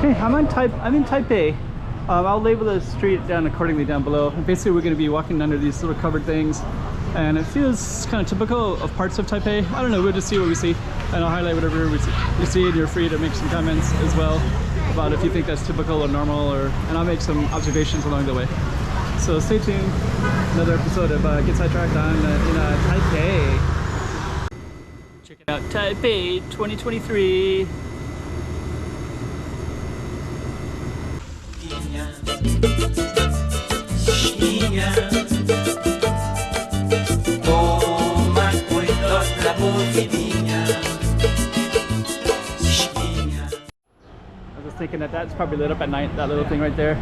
Okay, I'm in Taipei. I'll label the street down accordingly down below. And basically, we're going to be walking under these little covered things, and it feels kind of typical of parts of Taipei. I don't know. We'll just see what we see, and I'll highlight whatever we see. And you're free to make some comments as well about if you think that's typical or normal, and I'll make some observations along the way. So stay tuned. Another episode of Get Sidetracked on in Taipei. Checking out Taipei 2023. I was thinking that's probably lit up at night, that little thing right there.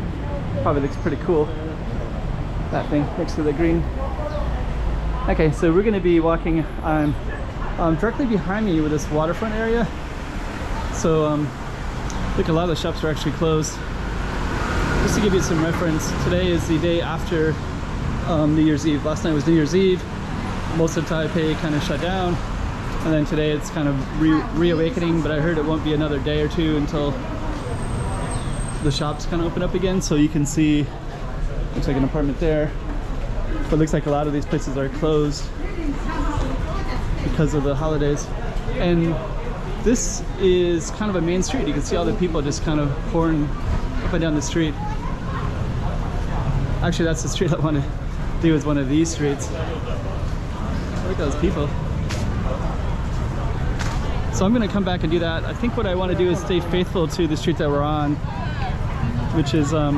Probably looks pretty cool. That thing next to the green. Okay, so we're going to be walking directly behind me with this waterfront area. So look, a lot of the shops are actually closed. Just to give you some reference, today is the day after New Year's Eve. Last night was New Year's Eve. Most of Taipei kind of shut down, and then today it's kind of reawakening, but I heard it won't be another day or two until the shops kind of open up again. So you can see, looks like an apartment there, but it looks like a lot of these places are closed because of the holidays. And this is kind of a main street. You can see all the people just kind of pouring up and down the street. Actually, that's the street I want to do, is one of these streets. Look at those people. So I'm going to come back and do that. I think what I want to do is stay faithful to the street that we're on, which is oh,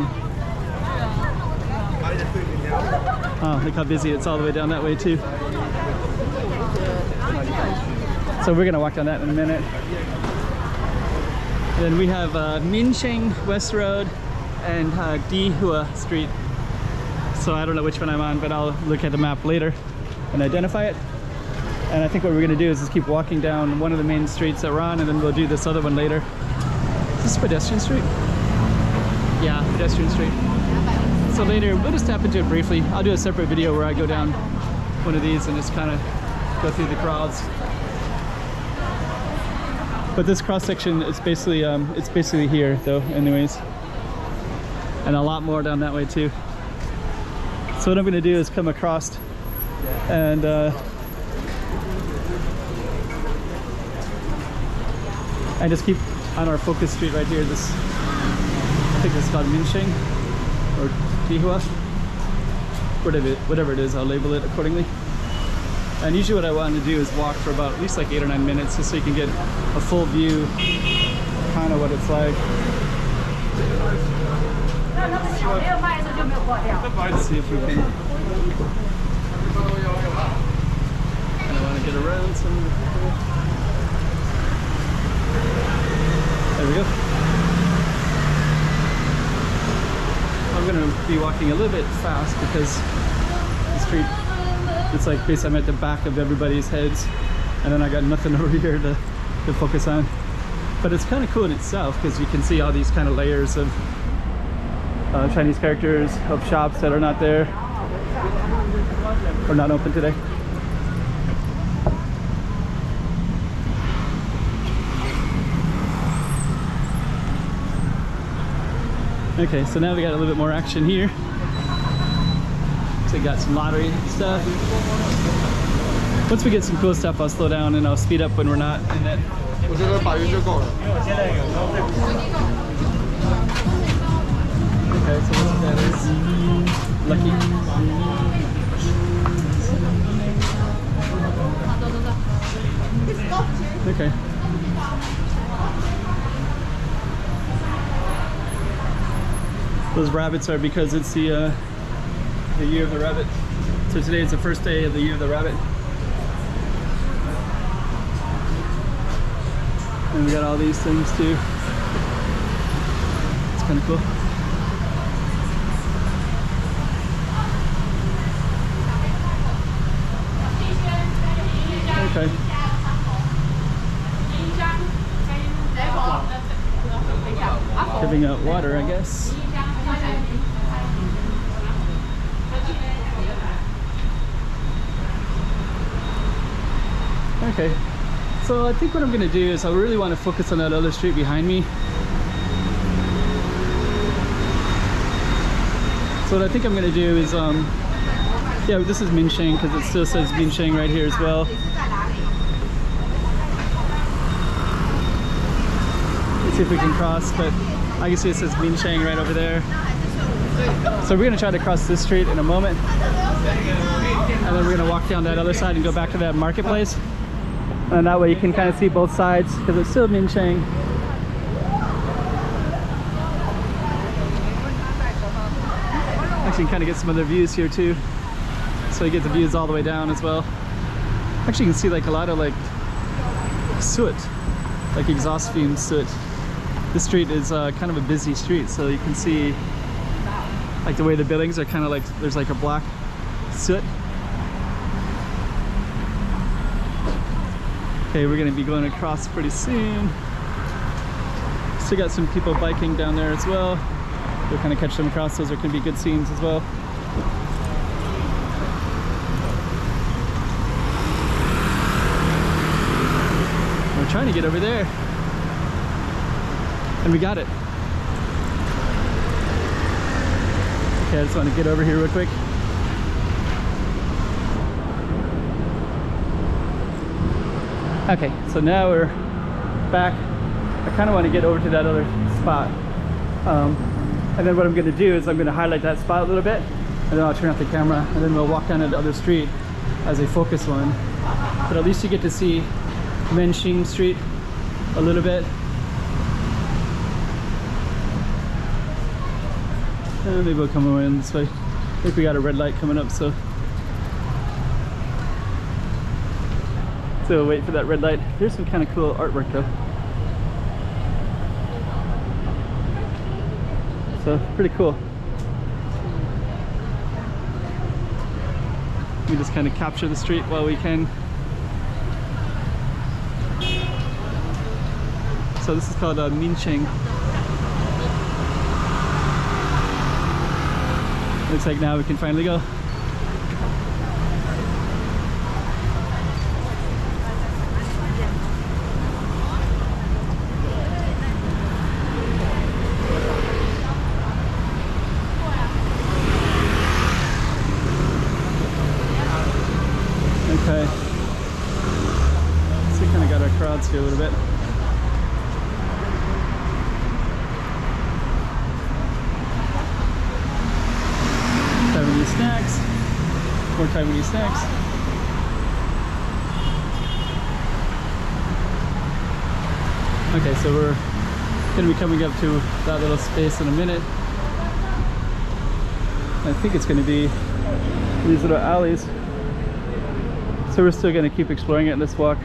look how busy it's all the way down that way too. So we're going to walk down that in a minute. Then we have Minsheng West Road and Dihua Street. So I don't know which one I'm on, but I'll look at the map later and identify it. And I think what we're going to do is just keep walking down one of the main streets that we're on, and then we'll do this other one later. Is this pedestrian street? Yeah, pedestrian street. So later, we'll just tap into it briefly. I'll do a separate video where I go down one of these and just kind of go through the crowds. But this cross section is basically here though, anyways. And a lot more down that way too. So what I'm going to do is come across and just keep on our focus street right here. This, I think it's called Minsheng or Dihua, whatever it is. I'll label it accordingly. And usually what I want to do is walk for about at least like 8 or 9 minutes, just so you can get a full view, kind of what it's like. Let's see if we can. I want to get around some. There we go. I'm going to be walking a little bit fast because the street, it's like basically I'm at the back of everybody's heads, and then I got nothing over here to focus on. But it's kind of cool in itself because you can see all these kind of layers of Chinese characters, of shops that are not there or not open today. Okay, so now we got a little bit more action here. So we got some lottery stuff. Once we get some cool stuff, I'll slow down and I'll speed up when we're not in that. Okay, so what that is? Lucky. Okay. Those rabbits are because it's the year of the rabbit. So today is the first day of the year of the rabbit. And we got all these things too. It's kind of cool. Okay. Giving out water, I guess. Okay, so I think what I'm going to do is I really want to focus on that other street behind me. So what I think I'm gonna do is, yeah, this is Minsheng because it still says Minsheng right here as well. Let's see if we can cross, but I can see it says Minsheng right over there. So we're gonna try to cross this street in a moment, and then we're gonna walk down that other side and go back to that marketplace. And that way you can kind of see both sides because it's still Minsheng. Actually, you can kind of get some other views here too. So you get the views all the way down as well. Actually, you can see like a lot of like soot, like exhaust fume soot. This street is kind of a busy street, so you can see like the way the buildings are kind of like, there's like a black soot. Okay, we're gonna be going across pretty soon. Still got some people biking down there as well. We'll kind of catch them across. Those are gonna be good scenes as well. We're trying to get over there. And we got it. Okay, I just want to get over here real quick. Okay, so now we're back. I kind of want to get over to that other spot. And then what I'm going to do is I'm going to highlight that spot a little bit, and then I'll turn off the camera, and then we'll walk down to the other street as a focus one. But at least you get to see Minsheng Street a little bit. And maybe we'll come around this way. I think we got a red light coming up, so we'll wait for that red light. Here's some kind of cool artwork though. So pretty cool. We just kind of capture the street while we can. So this is called Minsheng. Looks like now we can finally go. Okay. So we kind of got our crowds here a little bit. Taiwanese snacks. More Taiwanese snacks. Okay, so we're going to be coming up to that little space in a minute. I think it's going to be these little alleys. So we're still going to keep exploring it in this walk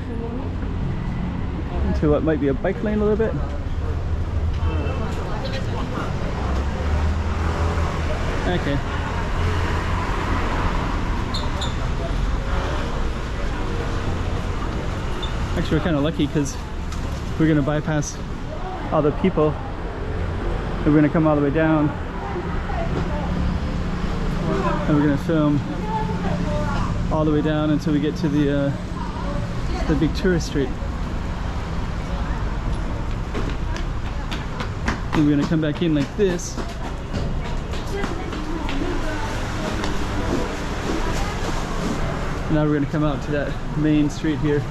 into what might be a bike lane a little bit. Okay. Actually, we're kind of lucky because we're going to bypass all the people. And we're going to come all the way down. And we're going to film all the way down until we get to the big tourist street. And we're going to come back in like this. Now we're going to come out to that main street here.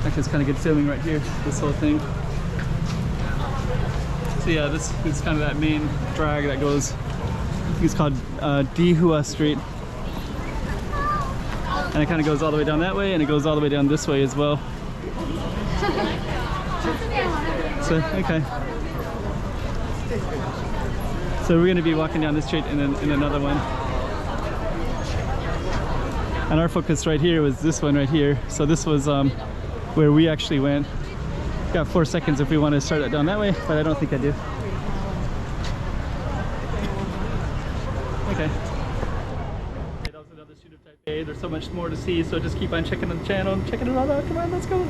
Actually, it's kind of good filming right here, this whole thing. So yeah, this is kind of that main drag that goes, I think it's called Dihua Street. And it kind of goes all the way down that way, and it goes all the way down this way as well. So, okay. So we're going to be walking down this street in another one. And our focus right here was this one right here. So this was where we actually went. Got 4 seconds if we want to start it down that way, but I don't think I do. Okay. That was another shoot of Taipei. There's so much more to see, so just keep on checking the channel and checking it all out. Come on, let's go.